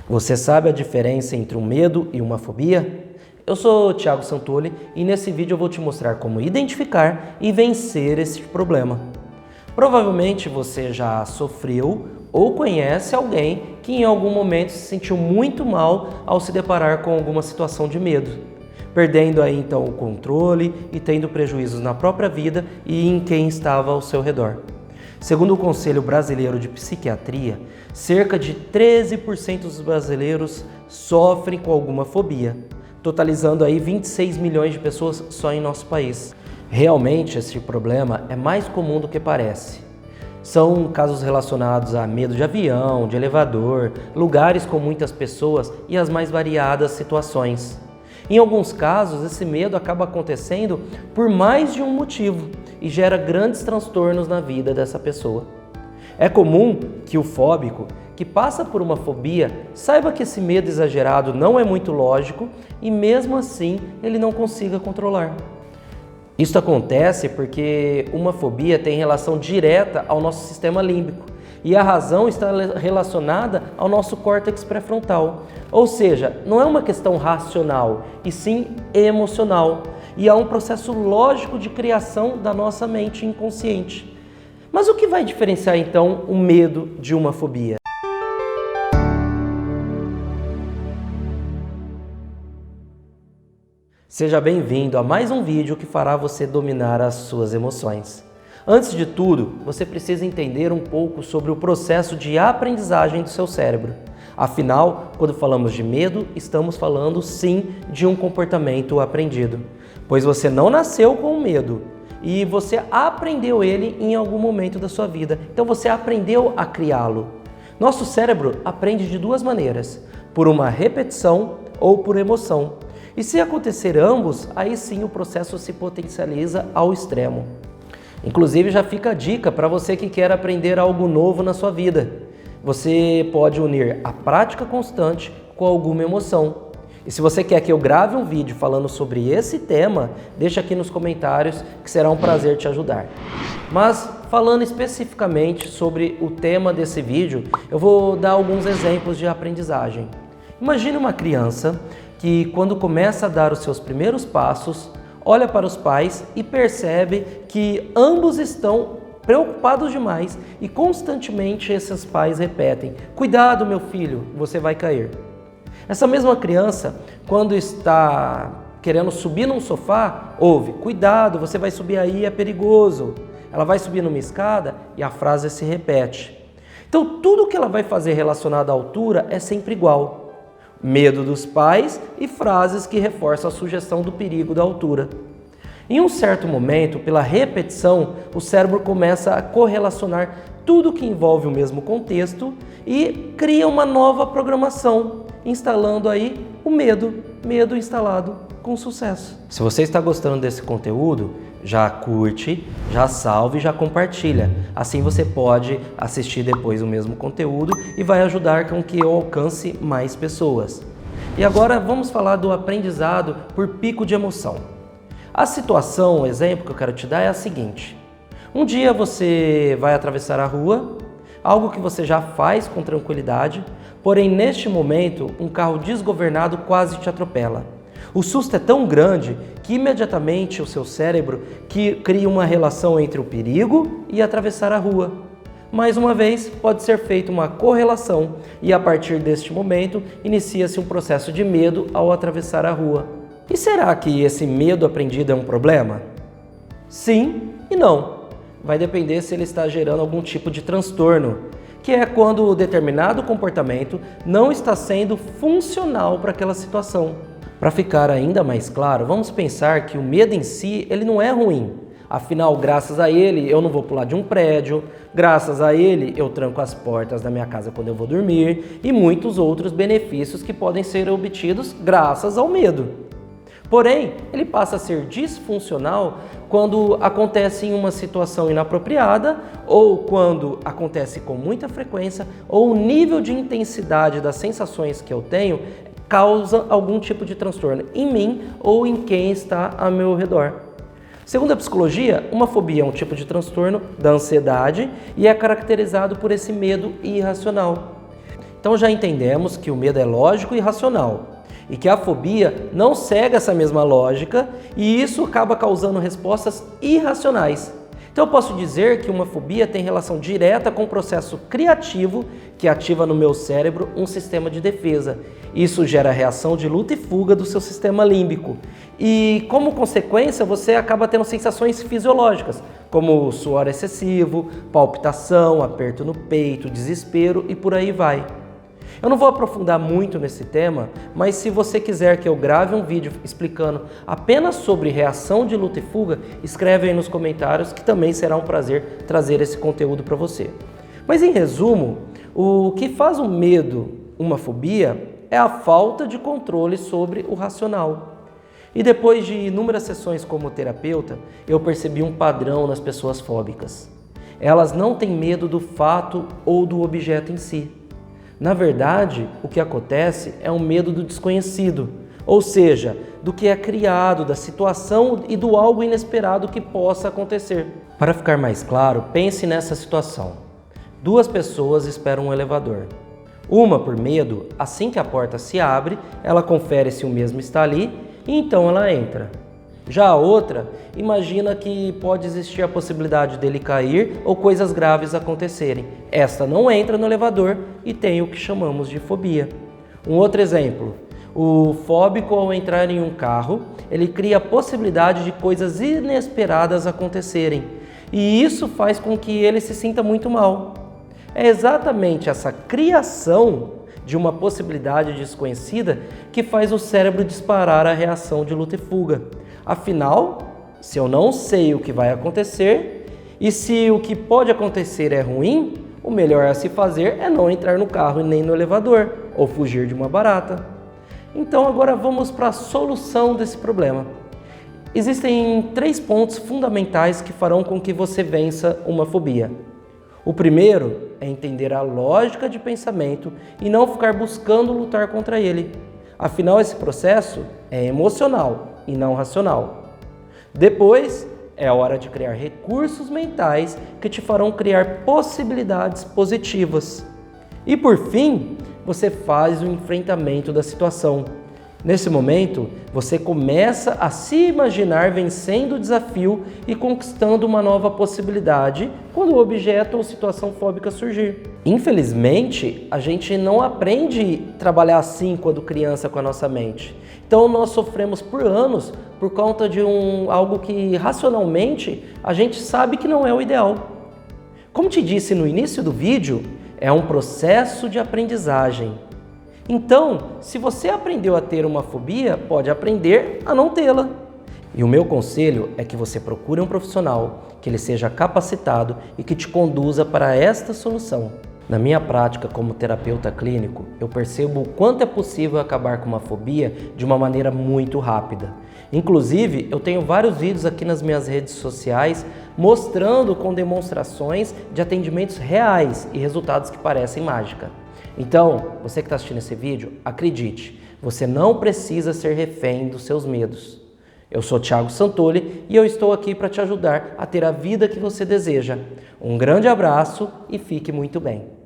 Você sabe a diferença entre um medo e uma fobia? Eu sou o Thiago Santoli e nesse vídeo eu vou te mostrar como identificar e vencer esse problema. Provavelmente você já sofreu ou conhece alguém que em algum momento se sentiu muito mal ao se deparar com alguma situação de medo, perdendo aí então o controle e tendo prejuízos na própria vida e em quem estava ao seu redor. Segundo o Conselho Brasileiro de Psiquiatria, cerca de 13% dos brasileiros sofrem com alguma fobia, totalizando aí 26 milhões de pessoas só em nosso país. Realmente esse problema é mais comum do que parece. São casos relacionados a medo de avião, de elevador, lugares com muitas pessoas e as mais variadas situações. Em alguns casos, esse medo acaba acontecendo por mais de um motivo e gera grandes transtornos na vida dessa pessoa. É comum que o fóbico, que passa por uma fobia, saiba que esse medo exagerado não é muito lógico e mesmo assim ele não consiga controlar. Isso acontece porque uma fobia tem relação direta ao nosso sistema límbico e a razão está relacionada ao nosso córtex pré-frontal. Ou seja, não é uma questão racional, e sim emocional. E há um processo lógico de criação da nossa mente inconsciente. Mas o que vai diferenciar então o medo de uma fobia? Seja bem-vindo a mais um vídeo que fará você dominar as suas emoções. Antes de tudo, você precisa entender um pouco sobre o processo de aprendizagem do seu cérebro. Afinal, quando falamos de medo, estamos falando sim de um comportamento aprendido, pois você não nasceu com medo e você aprendeu ele em algum momento da sua vida, então você aprendeu a criá-lo. Nosso cérebro aprende de duas maneiras, por uma repetição ou por emoção. E se acontecer ambos, aí sim o processo se potencializa ao extremo. Inclusive já fica a dica para você que quer aprender algo novo na sua vida. Você pode unir a prática constante com alguma emoção. E se você quer que eu grave um vídeo falando sobre esse tema, deixa aqui nos comentários que será um prazer te ajudar. Mas falando especificamente sobre o tema desse vídeo, eu vou dar alguns exemplos de aprendizagem. Imagine uma criança que quando começa a dar os seus primeiros passos, olha para os pais e percebe que ambos estão preocupados demais e constantemente esses pais repetem: "Cuidado, meu filho, você vai cair". Essa mesma criança, quando está querendo subir num sofá, ouve: "Cuidado, você vai subir aí, é perigoso". Ela vai subir numa escada e a frase se repete. Então tudo que ela vai fazer relacionado à altura é sempre igual. Medo dos pais e frases que reforçam a sugestão do perigo da altura. Em um certo momento, pela repetição, o cérebro começa a correlacionar tudo que envolve o mesmo contexto e cria uma nova programação, instalando aí o medo instalado com sucesso. Se você está gostando desse conteúdo, já curte, já salve e já compartilha. Assim você pode assistir depois o mesmo conteúdo e vai ajudar com que eu alcance mais pessoas. E agora vamos falar do aprendizado por pico de emoção. A situação, o exemplo que eu quero te dar é a seguinte. Um dia você vai atravessar a rua, algo que você já faz com tranquilidade, porém neste momento um carro desgovernado quase te atropela. O susto é tão grande que imediatamente o seu cérebro cria uma relação entre o perigo e atravessar a rua. Mais uma vez, pode ser feita uma correlação e a partir deste momento inicia-se um processo de medo ao atravessar a rua. E será que esse medo aprendido é um problema? Sim e não. Vai depender se ele está gerando algum tipo de transtorno, que é quando determinado comportamento não está sendo funcional para aquela situação. Para ficar ainda mais claro, vamos pensar que o medo em si ele não é ruim. Afinal, graças a ele, eu não vou pular de um prédio, graças a ele, eu tranco as portas da minha casa quando eu vou dormir e muitos outros benefícios que podem ser obtidos graças ao medo. Porém, ele passa a ser disfuncional quando acontece em uma situação inapropriada ou quando acontece com muita frequência ou o nível de intensidade das sensações que eu tenho causa algum tipo de transtorno em mim ou em quem está ao meu redor. Segundo a psicologia, uma fobia é um tipo de transtorno da ansiedade e é caracterizado por esse medo irracional. Então já entendemos que o medo é lógico e racional e que a fobia não segue essa mesma lógica e isso acaba causando respostas irracionais. Então eu posso dizer que uma fobia tem relação direta com o processo criativo que ativa no meu cérebro um sistema de defesa. Isso gera reação de luta e fuga do seu sistema límbico. E como consequência você acaba tendo sensações fisiológicas, como suor excessivo, palpitação, aperto no peito, desespero e por aí vai. Eu não vou aprofundar muito nesse tema, mas se você quiser que eu grave um vídeo explicando apenas sobre reação de luta e fuga, escreve aí nos comentários que também será um prazer trazer esse conteúdo para você. Mas em resumo, o que faz o medo uma fobia é a falta de controle sobre o racional. E depois de inúmeras sessões como terapeuta, eu percebi um padrão nas pessoas fóbicas. Elas não têm medo do fato ou do objeto em si. Na verdade, o que acontece é um medo do desconhecido, ou seja, do que é criado, da situação e do algo inesperado que possa acontecer. Para ficar mais claro, pense nessa situação. Duas pessoas esperam um elevador. Uma, por medo, assim que a porta se abre, ela confere se o mesmo está ali e então ela entra. Já a outra, imagina que pode existir a possibilidade dele cair ou coisas graves acontecerem. Esta não entra no elevador e tem o que chamamos de fobia. Um outro exemplo, o fóbico ao entrar em um carro, ele cria a possibilidade de coisas inesperadas acontecerem. E isso faz com que ele se sinta muito mal. É exatamente essa criação de uma possibilidade desconhecida que faz o cérebro disparar a reação de luta e fuga. Afinal, se eu não sei o que vai acontecer e se o que pode acontecer é ruim, o melhor a se fazer é não entrar no carro e nem no elevador ou fugir de uma barata. Então agora vamos para a solução desse problema. Existem 3 pontos fundamentais que farão com que você vença uma fobia. O primeiro é entender a lógica de pensamento e não ficar buscando lutar contra ele. Afinal, esse processo é emocional e não racional. Depois, é hora de criar recursos mentais que te farão criar possibilidades positivas. E por fim, você faz o enfrentamento da situação. Nesse momento, você começa a se imaginar vencendo o desafio e conquistando uma nova possibilidade quando o objeto ou situação fóbica surgir. Infelizmente, a gente não aprende a trabalhar assim quando criança com a nossa mente. Então nós sofremos por anos por conta de algo que racionalmente a gente sabe que não é o ideal. Como te disse no início do vídeo, é um processo de aprendizagem. Então, se você aprendeu a ter uma fobia, pode aprender a não tê-la. E o meu conselho é que você procure um profissional, que ele seja capacitado e que te conduza para esta solução. Na minha prática como terapeuta clínico, eu percebo o quanto é possível acabar com uma fobia de uma maneira muito rápida. Inclusive, eu tenho vários vídeos aqui nas minhas redes sociais mostrando com demonstrações de atendimentos reais e resultados que parecem mágica. Então, você que está assistindo esse vídeo, acredite, você não precisa ser refém dos seus medos. Eu sou Thiago Santoli e eu estou aqui para te ajudar a ter a vida que você deseja. Um grande abraço e fique muito bem.